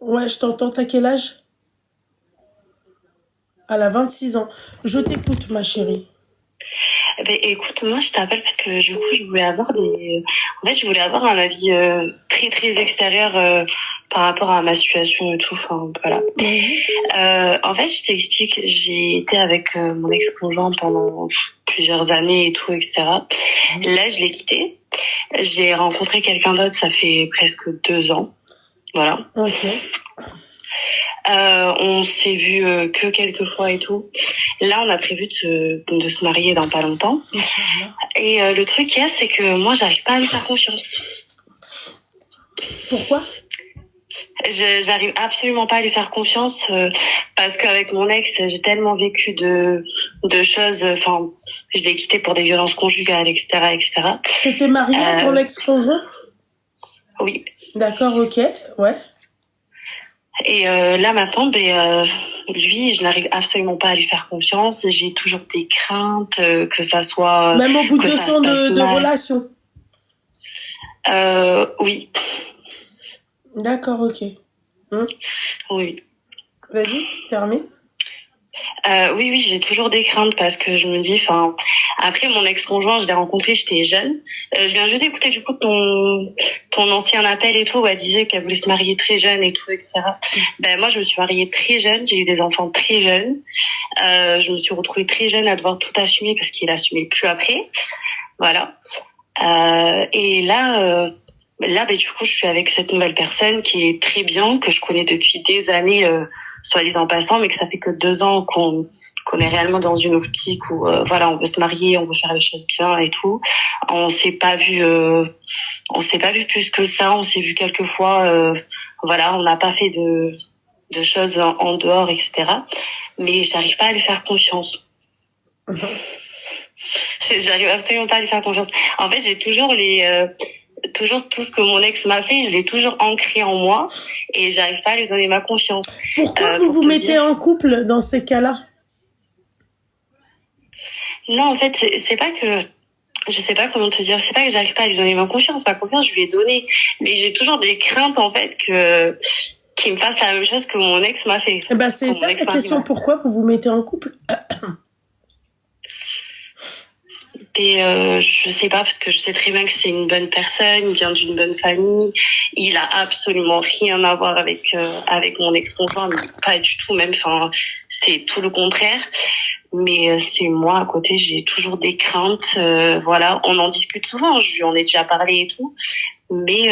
Ouais, je t'entends. T'as quel âge? Elle a 26 ans. Je t'écoute, ma chérie. Eh ben, écoute, moi, je t'appelle parce que du coup, je voulais avoir un avis très très extérieur par rapport à ma situation et tout. Enfin, voilà. Vas-y. En fait, je t'explique. J'ai été avec mon ex-conjoint pendant plusieurs années et tout, etc. Là, je l'ai quitté. J'ai rencontré quelqu'un d'autre. Ça fait presque 2 ans. Voilà. Ok. On s'est vu que quelques fois et tout. Là, on a prévu de se marier dans pas longtemps. Inch'Allah. Et le truc qu'il y a, c'est que moi, j'arrive pas à lui faire confiance. Pourquoi? J'arrive absolument pas à lui faire confiance parce qu'avec mon ex, j'ai tellement vécu de choses. Enfin, je l'ai quitté pour des violences conjugales, etc., etc. T'étais mariée à ton Euh, ex-conjoint? oui. D'accord, ok. Ouais. Et là maintenant, lui, je n'arrive absolument pas à lui faire confiance. J'ai toujours des craintes que ça soit Même au bout de que ça 200 se ans passe de mal. relation. Oui, D'accord, ok. oui. Vas-y, termine. Oui, oui, j'ai toujours des craintes parce que je me dis, enfin, après mon ex-conjoint, je l'ai rencontré, j'étais jeune. Je viens juste d'écouter du coup ton ancien appel et tout, où elle disait qu'elle voulait se marier très jeune et tout, etc. Ben moi, je me suis mariée très jeune, j'ai eu des enfants très jeunes. Je me suis retrouvée très jeune à devoir tout assumer parce qu'il assumait plus après. Voilà. Et là, du coup, je suis avec cette nouvelle personne qui est très bien, que je connais depuis des années, soi-disant passant, mais que ça fait que 2 ans qu'on est réellement dans une optique où, voilà, on veut se marier, on veut faire les choses bien et tout. On s'est pas vu, on s'est pas vu plus que ça. On s'est vu quelques fois, voilà, on n'a pas fait de choses en dehors, etc. Mais j'arrive pas à lui faire confiance. J'arrive absolument pas à lui faire confiance. En fait, j'ai toujours tout ce que mon ex m'a fait, je l'ai toujours ancré en moi et j'arrive pas à lui donner ma confiance. Pourquoi vous Pour vous te mettez dire. en couple dans ces cas-là? Non, en fait, c'est pas que, je sais pas comment te dire, c'est pas que j'arrive pas à lui donner ma confiance. Ma confiance, je lui ai donné. Mais j'ai toujours des craintes, en fait, qu'il me fasse la même chose que mon ex m'a fait. Eh ben, c'est Que mon ça la ex-mari question. m'a fait. Pourquoi vous vous mettez en couple? Et je sais pas parce que je sais très bien que c'est une bonne personne, il vient d'une bonne famille, il a absolument rien à voir avec mon ex-conjoint, mais pas du tout même. Enfin, c'est tout le contraire. Mais c'est moi à côté, j'ai toujours des craintes. Voilà, on en discute souvent, je lui en ai déjà parlé et tout, mais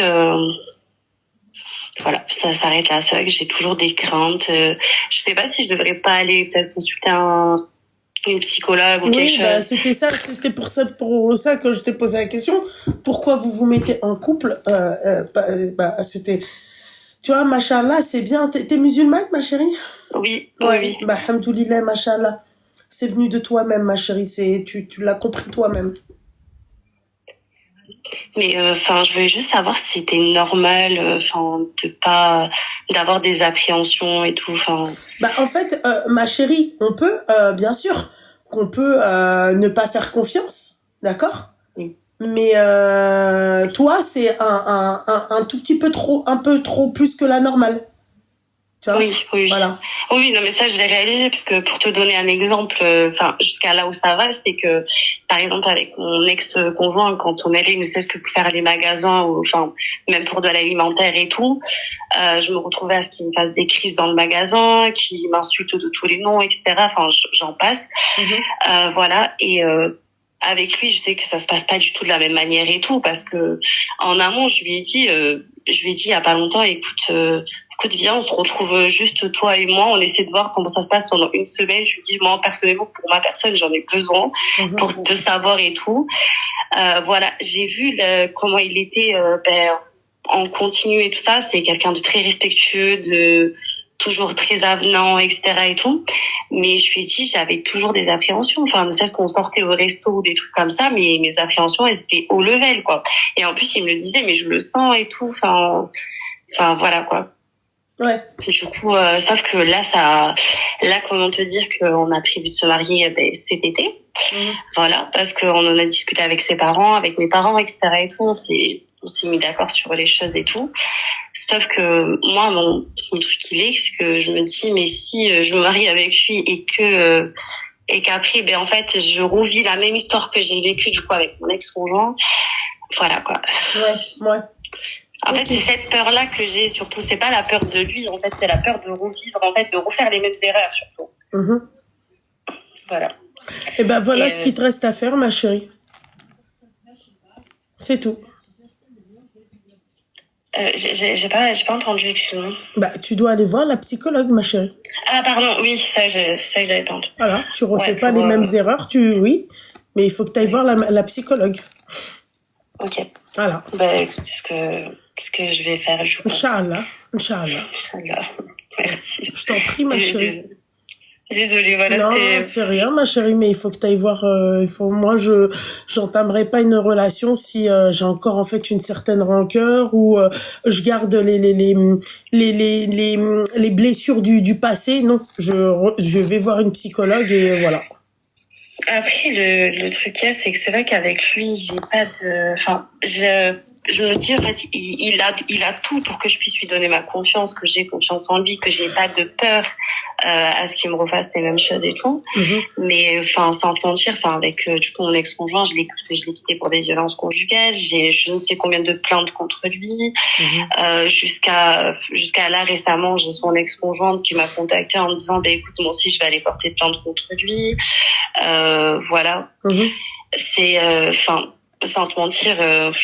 voilà, ça s'arrête là. C'est vrai que j'ai toujours des craintes. Je sais pas si je devrais pas aller peut-être consulter une psychologue ou quelque Oui, bah, chose. c'était pour ça que je t'ai posé la question. Pourquoi vous vous mettez en couple? Tu vois, machallah, c'est bien. T'es musulmane, ma chérie? Oui, oui, Ouais, oui. bah, hamdoulilah, machallah. C'est venu de toi-même, ma chérie. Tu l'as compris toi-même. Mais enfin, je voulais juste savoir si c'était normal, enfin, de pas d'avoir des appréhensions et tout. Enfin, Bah, en fait, ma chérie, on peut, bien sûr, qu'on peut ne pas faire confiance, d'accord? oui, Mais toi, c'est un tout petit peu trop, un peu trop plus que la normale. Tu vois? oui, oui, Voilà. oui. Non, mais ça, je l'ai réalisé parce que pour te donner un exemple, enfin, jusqu'à là où ça va, c'est que, par exemple, avec mon ex-conjoint, quand on allait, ne serait-ce que pour faire les magasins, ou enfin, même pour de l'alimentaire et tout, je me retrouvais à ce qu'il me fasse des crises dans le magasin, qu'il m'insulte de tous les noms, etc. Enfin, j'en passe. Voilà. Et avec lui, je sais que ça se passe pas du tout de la même manière et tout, parce que en amont, je lui ai dit il y a pas longtemps, écoute, viens, on se retrouve juste toi et moi, on essaie de voir comment ça se passe pendant une semaine. Je lui dis, moi, personnellement, pour ma personne, j'en ai besoin pour de savoir et tout. Voilà, j'ai vu comment il était en continu et tout ça. C'est quelqu'un de très respectueux, de toujours très avenant, etc. et tout. Mais je lui ai dit, j'avais toujours des appréhensions. Enfin, ne serait-ce qu'on sortait au resto ou des trucs comme ça, mais mes appréhensions, elles étaient au level, quoi. Et en plus, il me le disait, mais je le sens et tout. Enfin, voilà, quoi. Ouais. Du coup, sauf que là, comment te dire qu'on a prévu de se marier cet été. Voilà, parce qu'on en a discuté avec ses parents, avec mes parents, etc. et tout. On s'est mis d'accord sur les choses et tout. Sauf que moi, mon truc c'est que je me dis, mais si je me marie avec lui et qu'après, ben en fait, je revis la même histoire que j'ai vécue du coup avec mon ex-conjoint. Voilà quoi. Ouais. En fait, c'est cette peur-là que j'ai surtout. C'est pas la peur de lui, en fait, c'est la peur de revivre, en fait, de refaire les mêmes erreurs surtout. Voilà. Et ben voilà ce qu'il te reste à faire, ma chérie. C'est tout. J'ai pas entendu, excuse-moi. Bah, tu dois aller voir la psychologue, ma chérie. Ah, pardon, oui, c'est ça que j'avais pas entendu. Voilà, tu refais pas les mêmes erreurs, oui, mais il faut que tu ailles voir la psychologue. Ok. Voilà. Bah, qu'est-ce que je vais faire, Inch'Allah. Merci. Je t'en prie, ma chérie. Désolée, voilà. Non, c'est rien, ma chérie, mais il faut que tu ailles voir. Moi, j'entamerai pas une relation si j'ai encore en fait une certaine rancœur ou je garde les blessures du passé. Non, je vais voir une psychologue et voilà. Après, le truc c'est que c'est vrai qu'avec lui, j'ai pas de, enfin, je me dis, en fait, il a tout pour que je puisse lui donner ma confiance, que j'ai confiance en lui, que j'ai pas de peur, à ce qu'il me refasse les mêmes choses et tout. Mais, enfin, sans te mentir, enfin, avec, du coup, mon ex-conjoint, je l'ai quitté pour des violences conjugales. J'ai je ne sais combien de plaintes contre lui. Jusqu'à là, récemment, j'ai son ex-conjointe qui m'a contacté en me disant, bah, écoute, moi aussi, je vais aller porter plainte contre lui. Voilà. C'est, enfin, sans te mentir,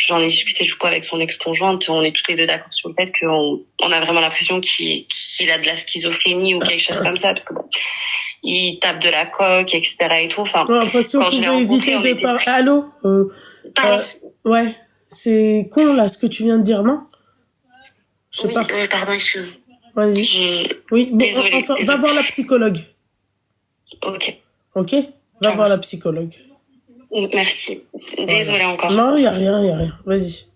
j'en ai discuté du coup avec son ex-conjointe. On est toutes les deux d'accord sur le fait qu'on a vraiment l'impression qu'il a de la schizophrénie ou quelque chose comme ça, parce que bon, il tape de la coke, etc. et tout. Enfin, si on pouvait éviter de parler. Allô. Ouais, c'est con là ce que tu viens de dire, non? Je sais pas. Pardon, Vas-y. Oui, bon, désolée, enfin, va voir la psychologue. Ok. Ok. Va voir la psychologue. Merci. Désolée encore. Non, y a rien. Vas-y.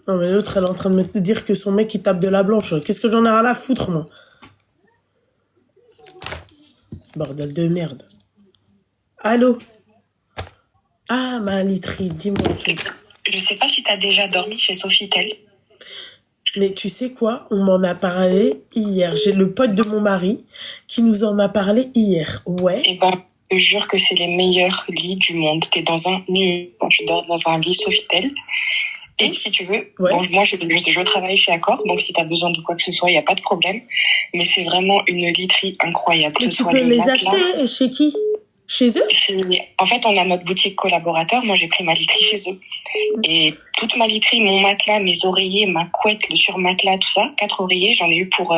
Non, mais l'autre, elle est en train de me dire que son mec, il tape de la blanche. Qu'est-ce que j'en ai à la foutre, moi? Bordel de merde. Allô? Ah, ma literie, dis-moi tout. Je sais pas si t'as déjà dormi chez Sofitel. Mais tu sais quoi? On m'en a parlé hier. J'ai le pote de mon mari qui nous en a parlé hier. Ouais. Eh ben, je jure que c'est les meilleurs lits du monde. Tu dors dans un lit Sofitel. Et si tu veux, bon, moi je travaille chez Accor, donc si tu as besoin de quoi que ce soit, il n'y a pas de problème. Mais c'est vraiment une literie incroyable. Et tu peux les acheter chez qui? Chez eux? En fait, on a notre boutique collaborateur. Moi, j'ai pris ma literie chez eux. Et toute ma literie, mon matelas, mes oreillers, ma couette, le surmatelas, tout ça, 4 oreillers, j'en ai eu pour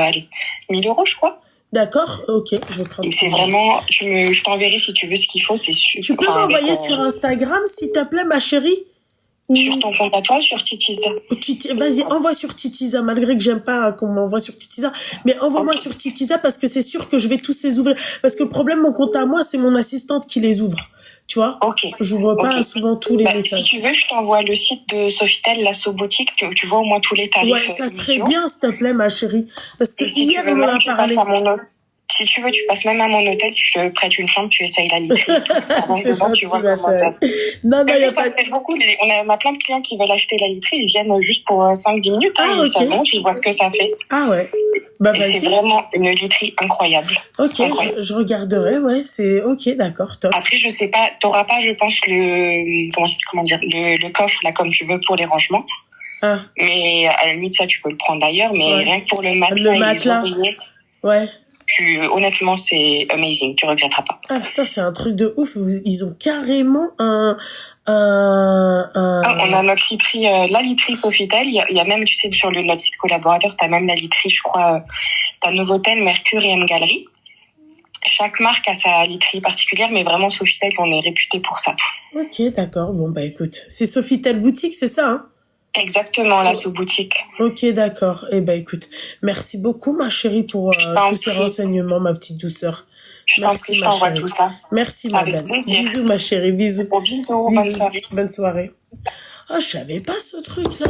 1000 €, je crois. D'accord, ok, je vais prendre. Et c'est vraiment, je t'enverrai si tu veux ce qu'il faut, c'est super. Tu peux m'envoyer sur Instagram, s'il te plaît, ma chérie? Sur ton compte à toi, sur Titiza. Vas-y, envoie sur Titiza, malgré que j'aime pas qu'on m'envoie sur Titiza. Mais envoie-moi sur Titiza parce que c'est sûr que je vais tous les ouvrir. Parce que le problème, mon compte à moi, c'est mon assistante qui les ouvre. Tu vois? J'ouvre pas souvent tous les messages. Si tu veux, je t'envoie le site de Sofitel, l'assaut boutique. Tu vois au moins tous les tarifs. Ouais, ça serait bien, s'il te plaît, ma chérie. Parce que hier, on m'a parlé. Si tu veux, tu passes même à mon hôtel, je te prête une chambre, tu essayes la literie. C'est gentil, tu vois comment ça. Non, y a ça se fait beaucoup. On a plein de clients qui veulent acheter la literie, ils viennent juste pour 5-10 minutes. Ils savent, ils voient ce que ça fait. Ah ouais. Bah, et c'est vraiment une literie incroyable. Ok, incroyable. Je regarderai, ouais, c'est ok, d'accord, top. Après, je sais pas, t'auras pas, je pense, comment dire, le coffre, là, comme tu veux, pour les rangements. Mais à la limite, ça, tu peux le prendre d'ailleurs, mais rien que pour le matelas. Les oreillers, ouais. Honnêtement, c'est amazing, tu regretteras pas. Ah putain, c'est un truc de ouf. Ils ont carrément on a notre literie, la literie Sofitel. Il y a même, tu sais, sur notre site collaborateur, t'as même la literie, je crois, t'as Novotel, Mercure et M Galerie. Chaque marque a sa literie particulière, mais vraiment Sofitel, on est réputé pour ça. Ok, d'accord. Bon, bah écoute, c'est Sofitel boutique, c'est ça, hein? Exactement, la sous-boutique. Ok, d'accord. Eh ben, écoute, merci beaucoup, ma chérie, pour tous ces renseignements, ma petite douceur. Merci, ma chérie. Tout ça. Merci, ma belle. Bisous, ma chérie. Bisous. Bisous. Bonne soirée. Bonne soirée. Oh, je savais pas ce truc-là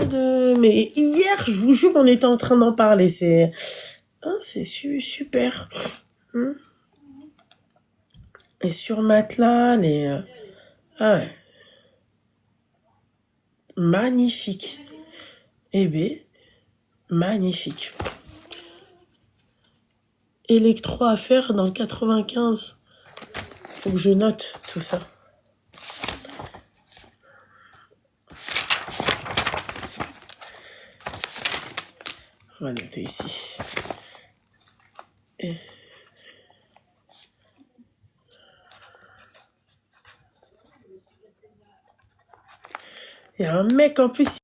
mais hier, je vous jure, on était en train d'en parler. C'est super. Et sur matelas, ah ouais. Magnifique. Eh bien, magnifique. Électro à faire dans le 95. Faut que je note tout ça. On va noter ici. Et... il y a un mec en plus...